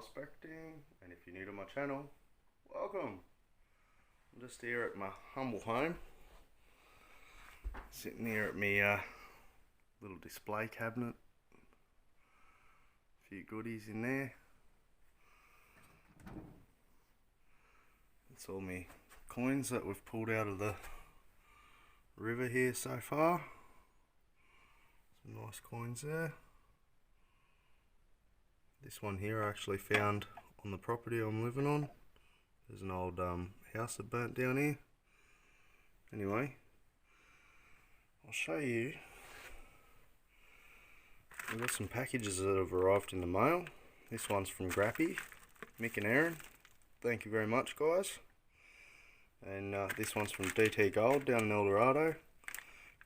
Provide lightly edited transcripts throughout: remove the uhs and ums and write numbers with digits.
prospecting, and if you're new to my channel, welcome. I'm just here at my humble home, sitting here at my little display cabinet. A few goodies in there. It's all my coins that we've pulled out of the river here so far. Some nice coins there. This one here I actually found on the property I'm living on. There's an old house that burnt down here. Anyway, I'll show you. We've got some packages that have arrived in the mail. This one's from Grappy, Mick and Aaron. Thank you very much, guys. And this one's from DT Gold down in El Dorado.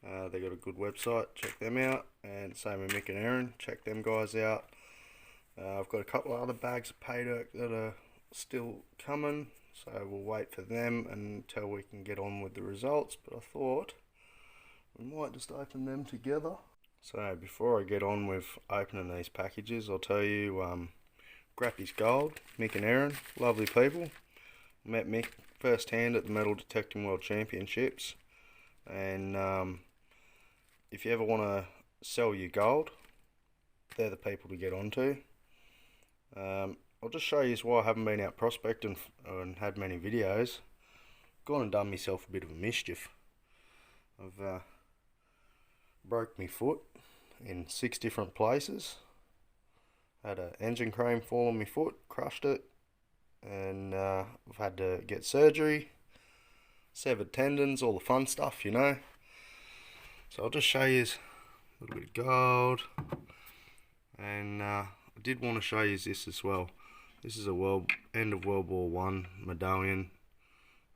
They got a good website, check them out. And same with Mick and Aaron, check them guys out. I've got a couple of other bags of paydirt that are still coming, so we'll wait for them until we can get on with the results. But I thought we might just open them together. So before I get on with opening these packages, I'll tell you, Grappy's Gold, Mick and Aaron, lovely people. Met Mick firsthand at the Metal Detecting World Championships, and if you ever want to sell your gold, they're the people to get onto. I'll just show you why I haven't been out prospecting and had many videos. Gone and done myself a bit of a mischief. I've broke my foot in 6 different places. Had an engine crane fall on my foot, crushed it, and I've had to get surgery, severed tendons, all the fun stuff, you know. So I'll just show you a little bit of gold, and I did want to show you this as well. This is a end of World War I medallion.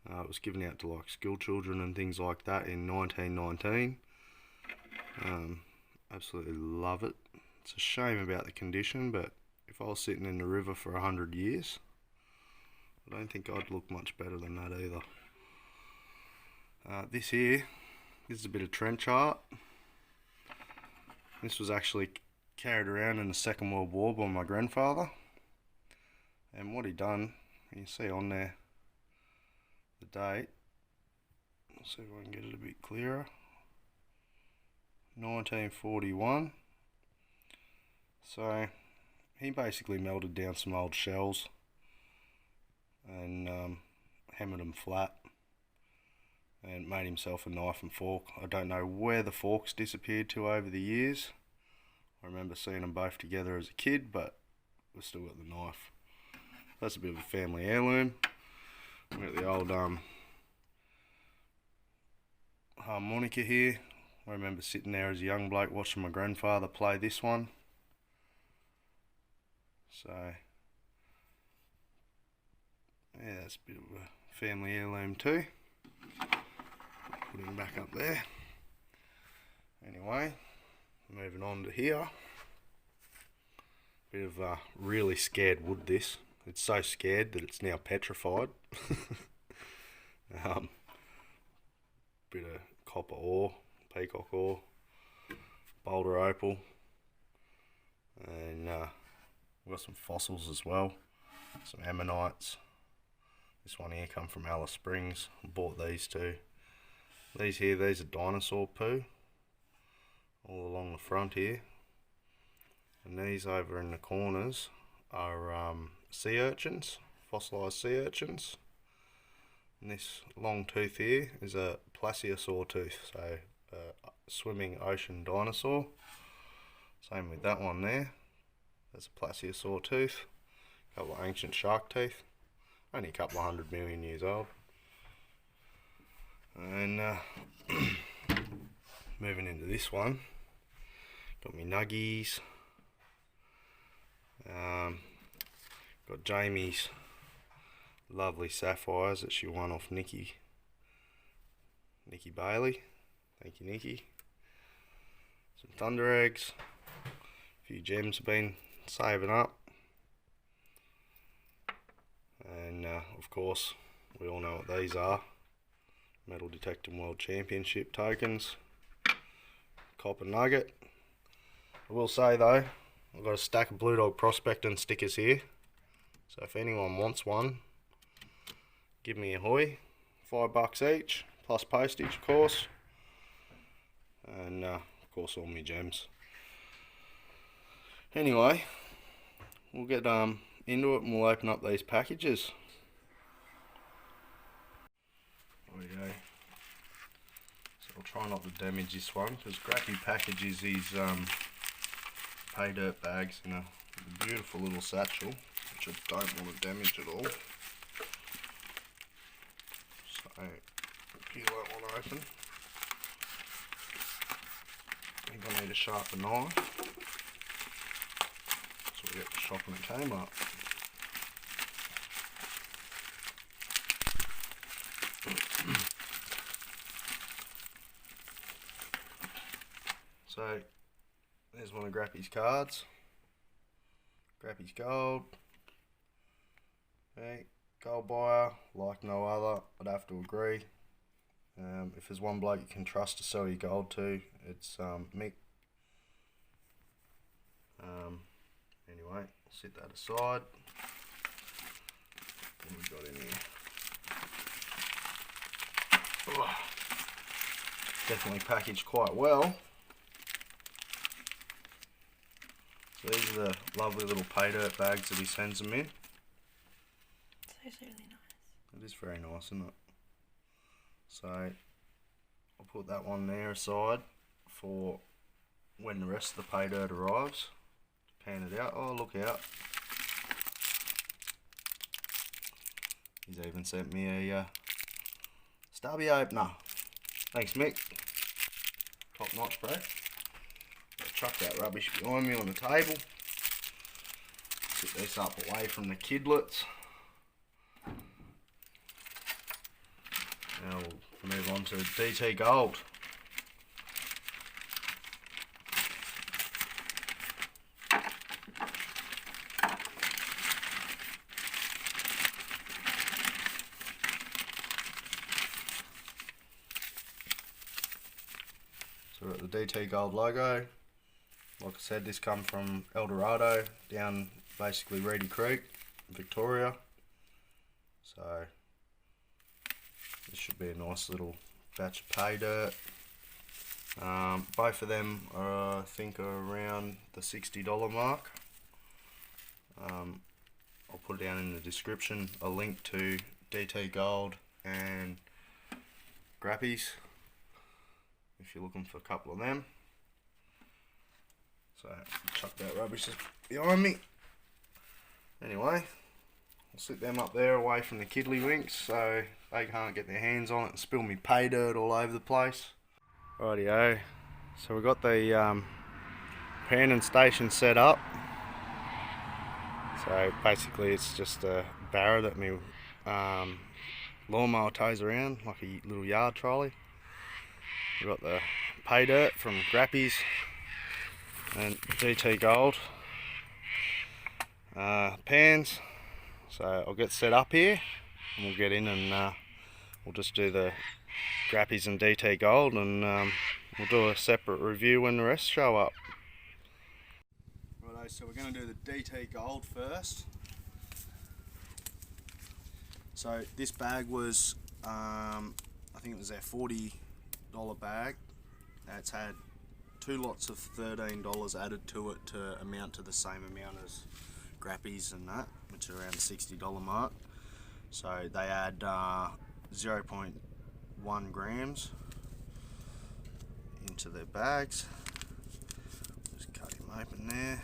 It was given out to like school children and things like that in 1919. Absolutely love it. It's a shame about the condition, but if I was sitting in the river for 100 years, I don't think I'd look much better than that either. This here, this is a bit of trench art. This was actually carried around in the Second World War by my grandfather, and what he done, you can see on there the date. Let's see if I can get it a bit clearer. 1941. So he basically melted down some old shells and hammered them flat and made himself a knife and fork. I don't know where the forks disappeared to over the years. I remember seeing them both together as a kid, but we've still got the knife. That's a bit of a family heirloom. We've got the old harmonica here. I remember sitting there as a young bloke watching my grandfather play this one. So, yeah, that's a bit of a family heirloom too. Put him back up there. Anyway, moving on to here. Bit of really scared wood this. It's so scared that it's now petrified. Bit of copper ore, peacock ore, boulder opal, and we've got some fossils as well, some ammonites. This one here come from Alice Springs. I bought these two. These are dinosaur poo all along the front here, and these over in the corners are sea urchins, fossilised sea urchins. And this long tooth here is a plesiosaur tooth, so a swimming ocean dinosaur. Same with that one there. That's a plesiosaur tooth. A couple of ancient shark teeth. Only a couple of 100 million years old. And moving into this one, got me nuggies. Got Jamie's lovely sapphires that she won off Nikki Bailey. Thank you, Nikki. Some thunder eggs. A few gems have been saving up. And of course, we all know what these are. Metal Detecting World Championship tokens. Copper nugget. I will say though, I've got a stack of Blue Dog Prospecting stickers here. So if anyone wants one, give me a hoy. $5 each, plus postage, of course. And of course all my gems. Anyway, we'll get into it and we'll open up these packages. Okay. So I'll try not to damage this one, because Grappy packages these pay dirt bags in a beautiful little satchel, which I don't want to damage at all. So peel that one open. I think I need a sharper knife. So we get the shopping at Kmart. So there's one of Grappy's cards. Grappy's gold. Okay, gold buyer, like no other. I'd have to agree. If there's one bloke you can trust to sell your gold to, it's Mick. Anyway, set that aside. What have we got in here? Oh, definitely packaged quite well. So these are the lovely little pay dirt bags that he sends them in. It's actually really nice. It is very nice, isn't it? So I'll put that one there aside for when the rest of the pay dirt arrives. Pan it out. Oh, look out. He's even sent me a stubby opener. Thanks, Mick. Top notch, bro. Chuck that rubbish behind me on the table. Set this up away from the kidlets. Now we'll move on to DT Gold. So we've got the DT Gold logo. Like I said, this come from El Dorado, down basically Reedy Creek, Victoria. So this should be a nice little batch of pay dirt. Both of them are, I think, are around the $60 mark. I'll put down in the description a link to DT Gold and Grappy's if you're looking for a couple of them. So chuck that rubbish behind me. Anyway, I'll sit them up there away from the kiddlywinks so they can't get their hands on it and spill me pay dirt all over the place. Rightio, so we've got the panning station set up. So basically it's just a barrow that my lawnmower tows around like a little yard trolley. We've got the pay dirt from Grappy's and DT Gold pans. So I'll get set up here and we'll get in and we'll just do the Grappy's and DT Gold, and we'll do a separate review when the rest show up. Righto, so we're going to do the DT Gold first. So this bag was, I think it was our $40 bag. It's had 2 lots of $13 added to it to amount to the same amount as Grappy's and that, which are around the $60 mark. So they add 0.1 grams into their bags. Just cut him open there.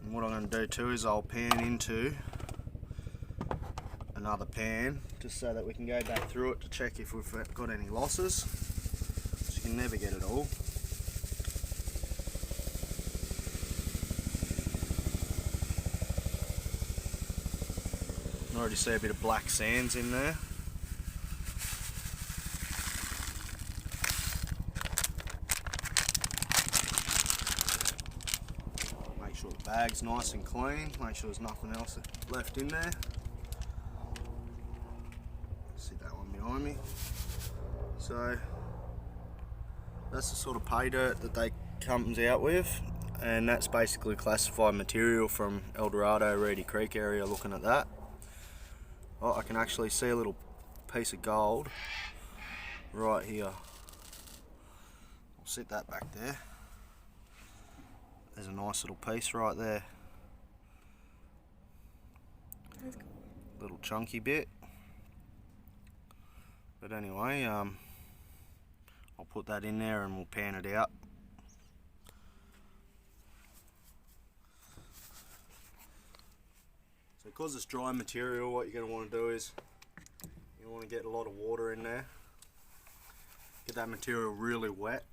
And what I'm going to do too is I'll pan into another pan just so that we can go back through it to check if we've got any losses. So you can never get it all. I can already see a bit of black sands in there. Make sure the bag's nice and clean, make sure there's nothing else left in there. See that one behind me. So that's the sort of pay dirt that they comes out with. and that's basically classified material from El Dorado, Reedy Creek area. Looking at that, oh, I can actually see a little piece of gold right here. I'll sit that back there. There's a nice little piece right there. That's cool. Little chunky bit. But anyway, I'll put that in there and we'll pan it out. So because it's dry material, what you're going to want to do is you want to get a lot of water in there. Get that material really wet.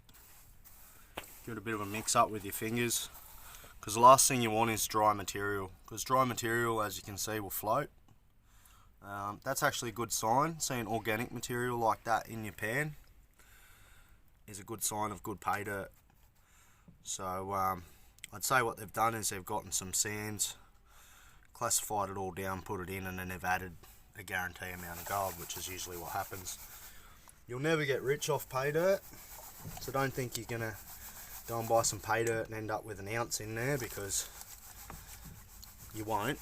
Give it a bit of a mix up with your fingers, because the last thing you want is dry material, because dry material, as you can see, will float. That's actually a good sign. Seeing organic material like that in your pan is a good sign of good pay dirt. So I'd say what they've done is they've gotten some sands, classified it all down, put it in, and then they've added a guaranteed amount of gold, which is usually what happens. You'll never get rich off pay dirt, so don't think you're gonna go and buy some pay dirt and end up with an ounce in there, because you won't.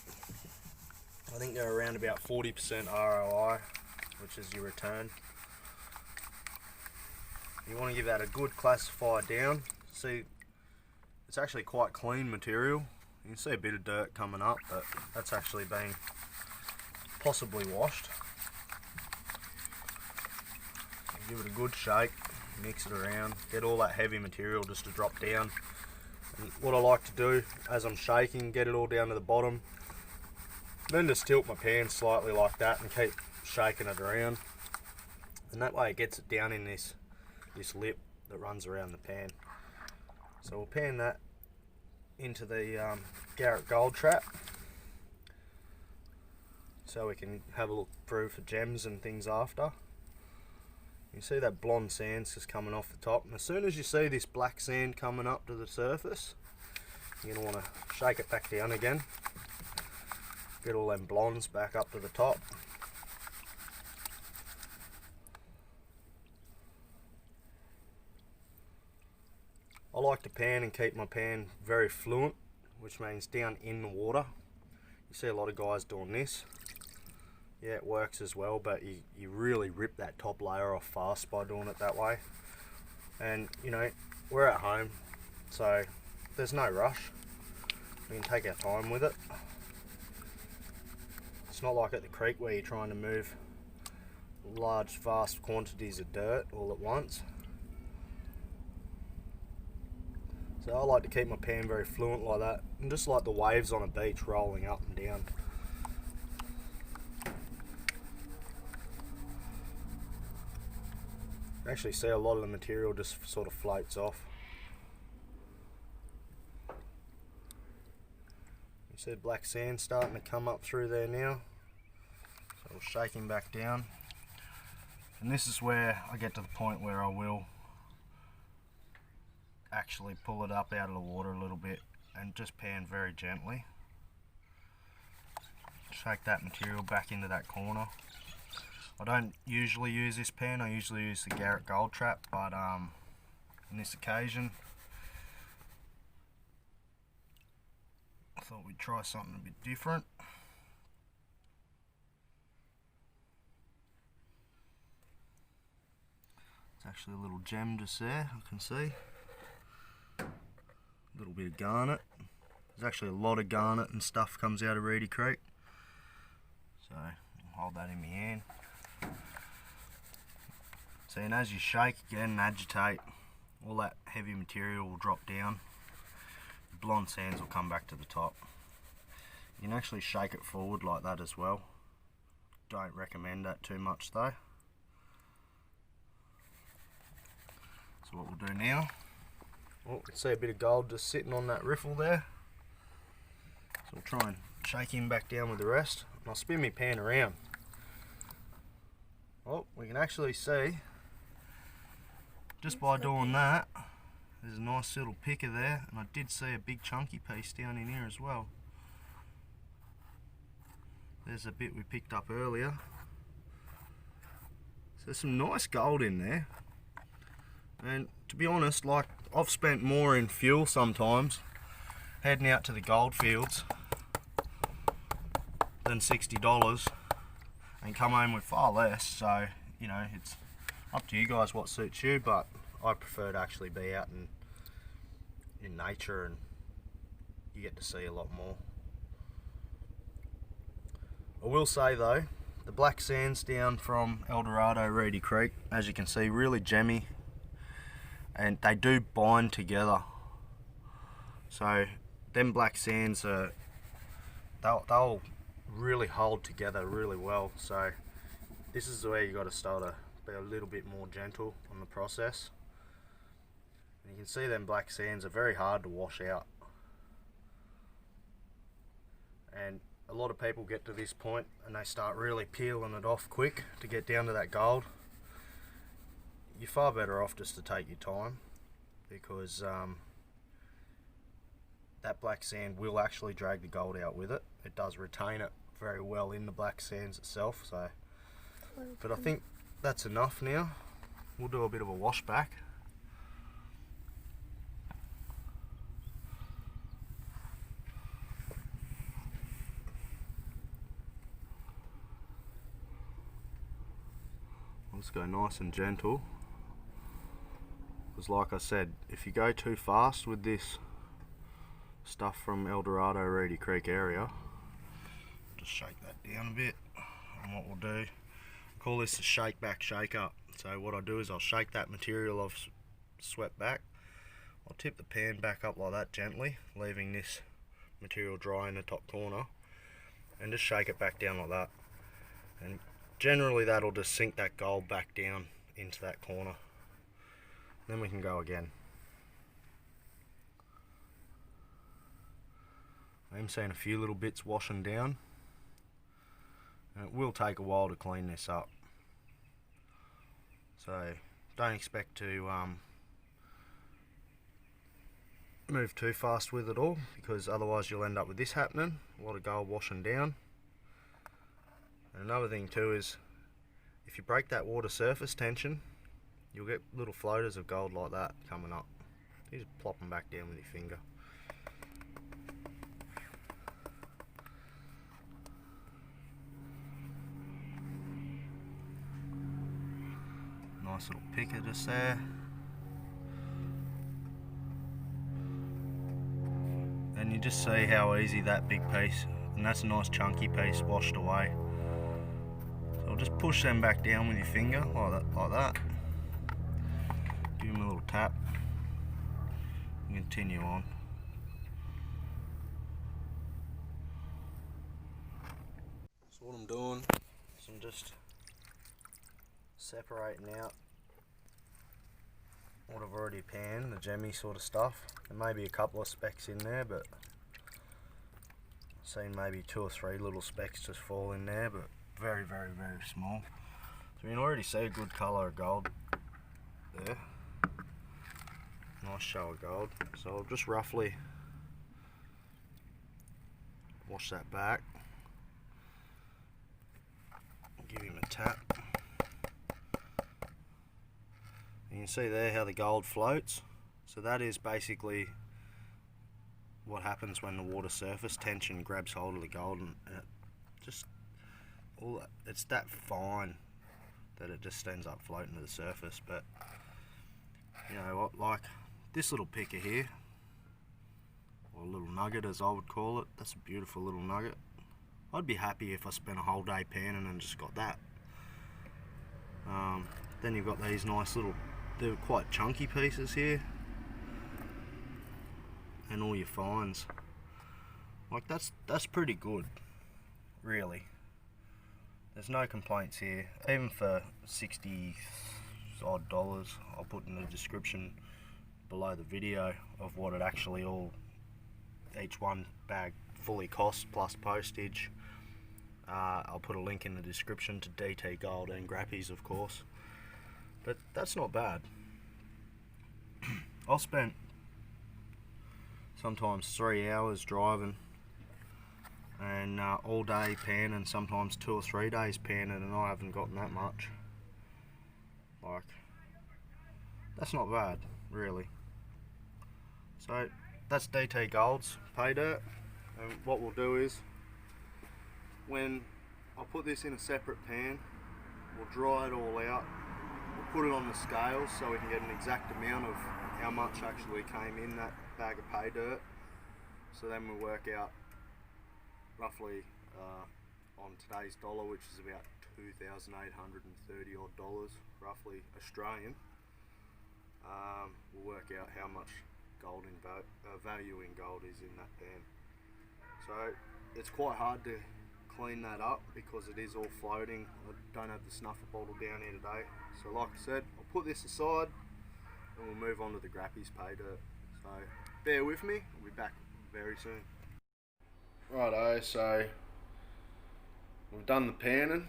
I think they're around about 40% ROI, which is your return. You want to give that a good classified down. See, it's actually quite clean material. You can see a bit of dirt coming up, but that's actually been possibly washed. Give it a good shake, mix it around, get all that heavy material just to drop down. And what I like to do as I'm shaking, get it all down to the bottom, then just tilt my pan slightly like that and keep shaking it around, and that way it gets it down in this lip that runs around the pan. So we'll pan that into the Garrett gold trap, so we can have a look through for gems and things after. You see that blonde sand's just coming off the top, and as soon as you see this black sand coming up to the surface, you're going to want to shake it back down again. Get all them blondes back up to the top. I like to pan and keep my pan very fluent, which means down in the water. You see a lot of guys doing this. Yeah, it works as well, but you really rip that top layer off fast by doing it that way. And you know, we're at home, so there's no rush. We can take our time with it. It's not like at the creek where you're trying to move large, vast quantities of dirt all at once. So I like to keep my pan very fluent like that, and just like the waves on a beach rolling up and down. You actually see a lot of the material just sort of floats off. You see the black sand starting to come up through there now. So we'll shake him back down. And this is where I get to the point where I will actually pull it up out of the water a little bit and just pan very gently. Shake that material back into that corner. I don't usually use this pan, I usually use the Garrett Gold Trap, but on this occasion I thought we'd try something a bit different. It's actually a little gem just there, I can see. A little bit of garnet. There's actually a lot of garnet and stuff comes out of Reedy Creek. So I'll hold that in my hand. See, and as you shake again and agitate, all that heavy material will drop down. The blonde sands will come back to the top. You can actually shake it forward like that as well. Don't recommend that too much though. So what we'll do now, oh, you can see a bit of gold just sitting on that riffle there. So we'll try and shake him back down with the rest. And I'll spin my pan around. Oh, we can actually see, just by doing that, there's a nice little picker there, and I did see a big chunky piece down in here as well. There's a bit we picked up earlier. So there's some nice gold in there. And to be honest, like, I've spent more in fuel sometimes heading out to the gold fields than $60 and come home with far less. So, you know, it's up to you guys what suits you, but I prefer to actually be out in nature, and you get to see a lot more. I will say though, the black sands down from El Dorado Reedy Creek, as you can see, really gemmy, and they do bind together. So them black sands are, they'll really hold together really well. So this is where you got to start to be a little bit more gentle on the process. And you can see them black sands are very hard to wash out. And a lot of people get to this point and they start really peeling it off quick to get down to that gold. You're far better off just to take your time, because that black sand will actually drag the gold out with it. It does retain it very well in the black sands itself. So, but I think that's enough now. We'll do a bit of a wash back. Let's go nice and gentle, because like I said, if you go too fast with this stuff from El Dorado Reedy Creek area, just shake that down a bit. And what we'll do, call this a shake back, shake up. So what I do is I'll shake that material I've swept back. I'll tip the pan back up like that gently, leaving this material dry in the top corner, and just shake it back down like that. And generally that'll just sink that gold back down into that corner. Then we can go again. I'm seeing a few little bits washing down, and it will take a while to clean this up. So don't expect to move too fast with it all, because otherwise you'll end up with this happening, a lot of gold washing down. And another thing too is, if you break that water surface tension, you'll get little floaters of gold like that coming up. You just plop them back down with your finger. Nice little picker just there. And you just see how easy that big piece, and that's a nice chunky piece, washed away. So just push them back down with your finger like that. Give them a little tap and continue on. So what I'm doing is I'm just separating out what I've already panned, the gemmy sort of stuff. There may be a couple of specks in there, but I've seen maybe 2 or 3 little specks just fall in there, but very, very, very small. So you can already see a good colour of gold there. Nice show of gold. So I'll just roughly wash that back. Give him a tap. You can see there how the gold floats. So that is basically what happens when the water surface tension grabs hold of the gold, and it just it's that fine that it just ends up floating to the surface. But you know what, like this little picker here, or little nugget as I would call it, that's a beautiful little nugget. I'd be happy if I spent a whole day panning and just got that. Then you've got these nice little, they're quite chunky pieces here, and all your fines. Like that's pretty good, really. There's no complaints here, even for $60 odd. I'll put in the description below the video of what it actually each one bag fully costs, plus postage. I'll put a link in the description to DT Gold and Grappies, of course. But that's not bad. I've spent sometimes 3 hours driving, and all day panning, sometimes 2 or 3 days panning, and I haven't gotten that much. Like, that's not bad, really. So that's DT Gold's pay dirt. And what we'll do is, when I put this in a separate pan, we'll dry it all out. We'll put it on the scale so we can get an exact amount of how much actually came in that bag of pay dirt. So then we'll work out roughly on today's dollar, which is about $2,830 odd, roughly Australian. We'll work out how much gold in value in gold is in that pan. So it's quite hard to clean that up because it is all floating. I don't have the snuffer bottle down here today. So like I said, I'll put this aside and we'll move on to the Grappies pay dirt. So bear with me, I'll be back very soon. Righto, so we've done the panning.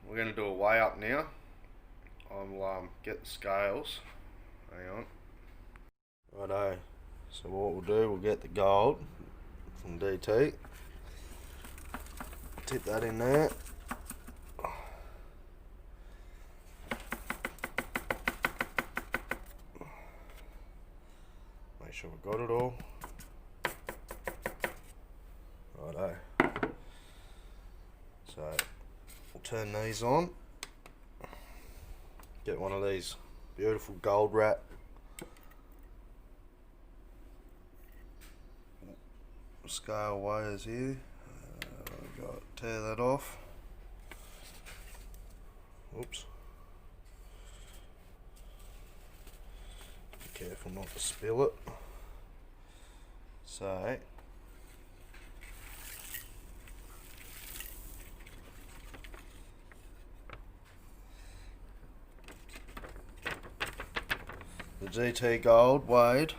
We're going to do a weigh up now. I'll get the scales. Hang on. Righto, so what we'll do, we'll get the gold from DT. Tip that in there. Make sure we've got it all. Righto. So we'll turn these on. Get one of these beautiful gold wrap scale weighers here. We've got to tear that off. Oops. Be careful not to spill it. So the GT Gold weighed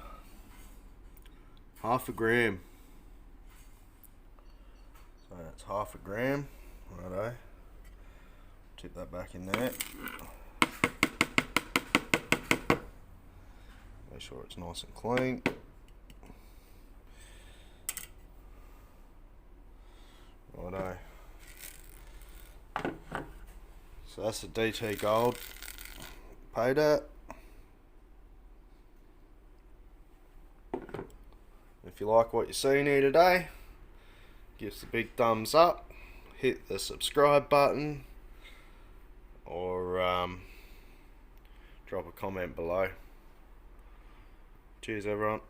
half a gram. So that's half a gram. Righto. Tip that back in there. Make sure it's nice and clean. Righto. So that's the DT Gold pay dirt. If you like what you're seeing here today, give us a big thumbs up, hit the subscribe button, or drop a comment below. Cheers everyone.